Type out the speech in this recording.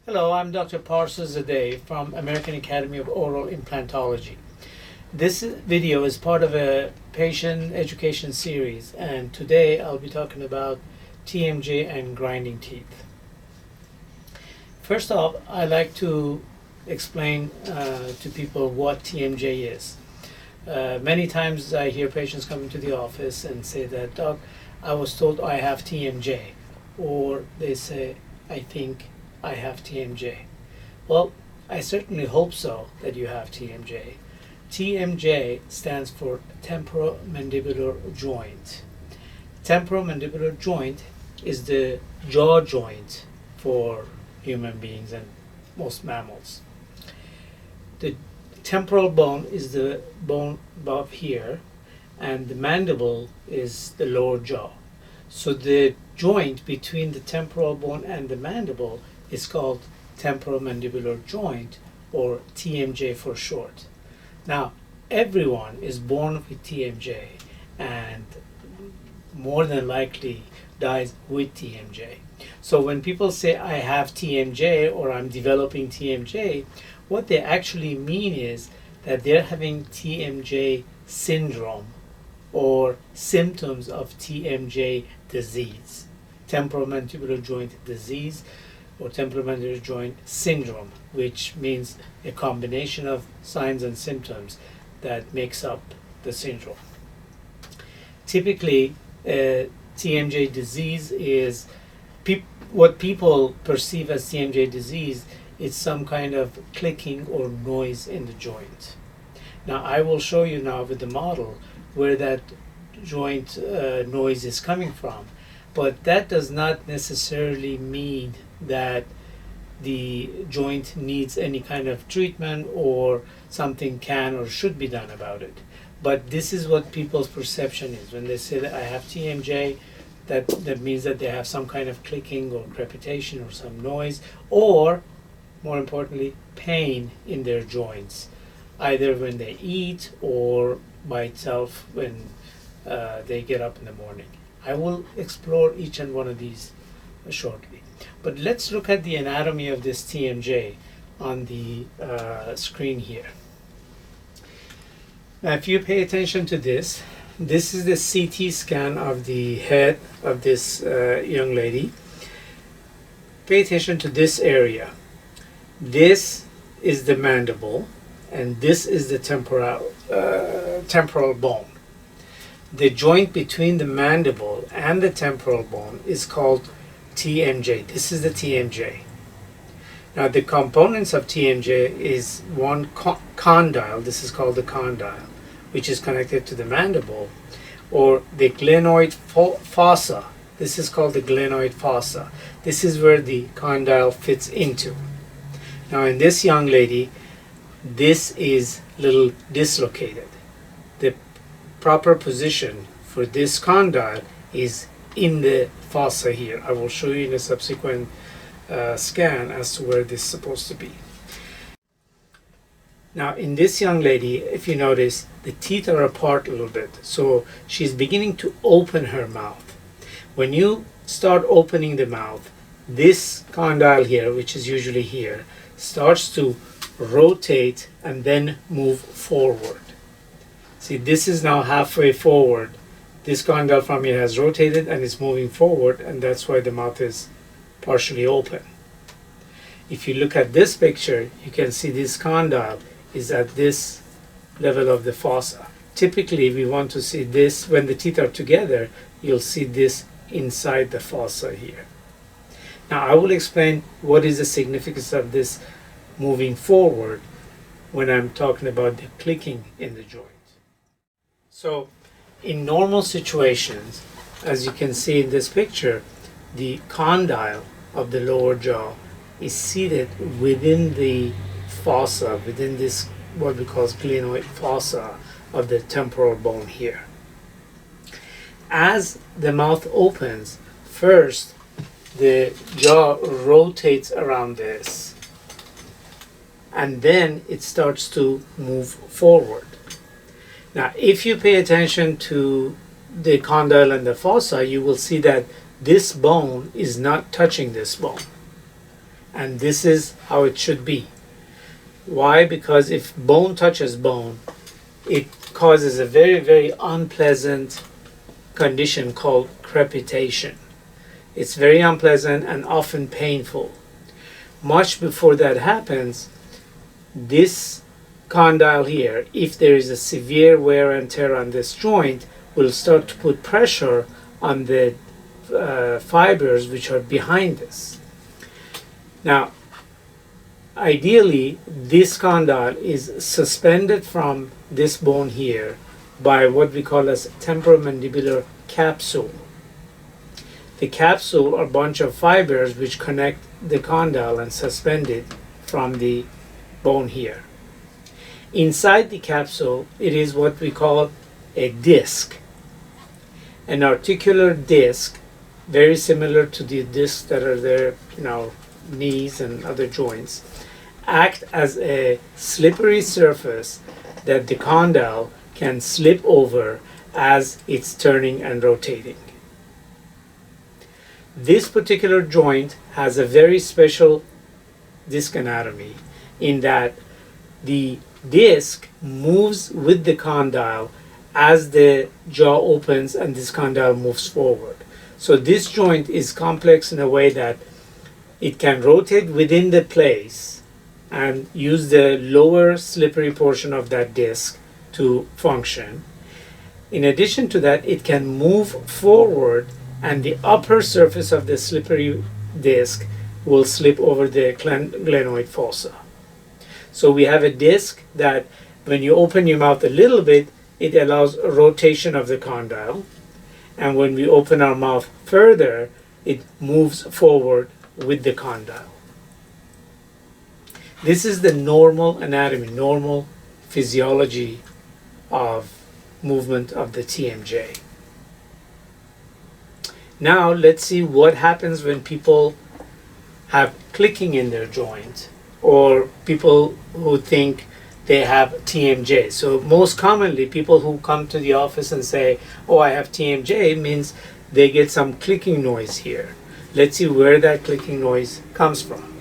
Hello, I'm Dr. Parsa Zadeh from American Academy of Oral Implantology. This video is part of a patient education series, and today I'll be talking about TMJ and grinding teeth. First off, I like to explain to people what TMJ is. Many times I hear patients come into the office and say that, Doc, I was told I have TMJ, or they say, I think I have TMJ. Well, I certainly hope so that you have TMJ. TMJ stands for Temporomandibular Joint. Temporomandibular Joint is the jaw joint for human beings and most mammals. The temporal bone is the bone above here, and the mandible is the lower jaw. So the joint between the temporal bone and the mandible is called Temporomandibular Joint, or TMJ for short. Now, everyone is born with TMJ and more than likely dies with TMJ. So when people say I have TMJ or I'm developing TMJ, what they actually mean is that they're having TMJ syndrome or symptoms of TMJ disease, temporomandibular joint disease, or temporomandibular joint syndrome, which means a combination of signs and symptoms that makes up the syndrome. Typically, TMJ disease is what people perceive as TMJ disease. It's some kind of clicking or noise in the joint. Now, I will show you now with the model where that joint noise is coming from, but that does not necessarily mean that the joint needs any kind of treatment or something can or should be done about it. But this is what people's perception is. When they say that I have TMJ, that means that they have some kind of clicking or crepitation or some noise, or more importantly, pain in their joints, either when they eat or by itself when they get up in the morning. I will explore each and one of these shortly. But let's look at the anatomy of this TMJ on the screen here. Now, if you pay attention to this, this is the CT scan of the head of this young lady. Pay attention to this area. This is the mandible, and this is the temporal bone. The joint between the mandible and the temporal bone is called TMJ. This is the TMJ. Now, the components of TMJ is one condyle. This is called the condyle, which is connected to the mandible, or the glenoid fossa. This is called the glenoid fossa. This is where the condyle fits into. Now, in this young lady, this is a little dislocated. The proper position for this condyle is in the fossa here. I will show you in a subsequent scan as to where this is supposed to be. Now, in this young lady, if you notice, the teeth are apart a little bit, so she's beginning to open her mouth. When you start opening the mouth, this condyle here, which is usually here, starts to rotate and then move forward. See, this is now halfway forward. This condyle from here has rotated and is moving forward, and that's why the mouth is partially open. If you look at this picture, you can see this condyle is at this level of the fossa. Typically, we want to see this when the teeth are together. You'll see this inside the fossa here. Now, I will explain what is the significance of this moving forward when I'm talking about the clicking in the joint. So, in normal situations, as you can see in this picture, the condyle of the lower jaw is seated within the fossa, within this what we call glenoid fossa of the temporal bone here. As the mouth opens, first the jaw rotates around this, and then it starts to move forward. Now, if you pay attention to the condyle and the fossa, you will see that this bone is not touching this bone. And this is how it should be. Why? Because if bone touches bone, it causes a very, very unpleasant condition called crepitation. It's very unpleasant and often painful. Much before that happens, this condyle here, if there is a severe wear and tear on this joint, will start to put pressure on the fibers which are behind this. Now, ideally, this condyle is suspended from this bone here by what we call as temporomandibular capsule. The capsule are a bunch of fibers which connect the condyle and suspend it from the bone here. Inside the capsule, it is what we call a disc, an articular disc, very similar to the discs that are there in our knees and other joints, act as a slippery surface that the condyle can slip over as it's turning and rotating. This particular joint has a very special disc anatomy in that the disc moves with the condyle as the jaw opens and this condyle moves forward. So this joint is complex in a way that it can rotate within the place and use the lower slippery portion of that disc to function. In addition to that, it can move forward and the upper surface of the slippery disc will slip over the glenoid fossa. So we have a disc that when you open your mouth a little bit, it allows a rotation of the condyle. And when we open our mouth further, it moves forward with the condyle. This is the normal anatomy, normal physiology of movement of the TMJ. Now let's see what happens when people have clicking in their joint, or people who think they have TMJ. So most commonly, people who come to the office and say, oh, I have TMJ, means they get some clicking noise here. Let's see where that clicking noise comes from.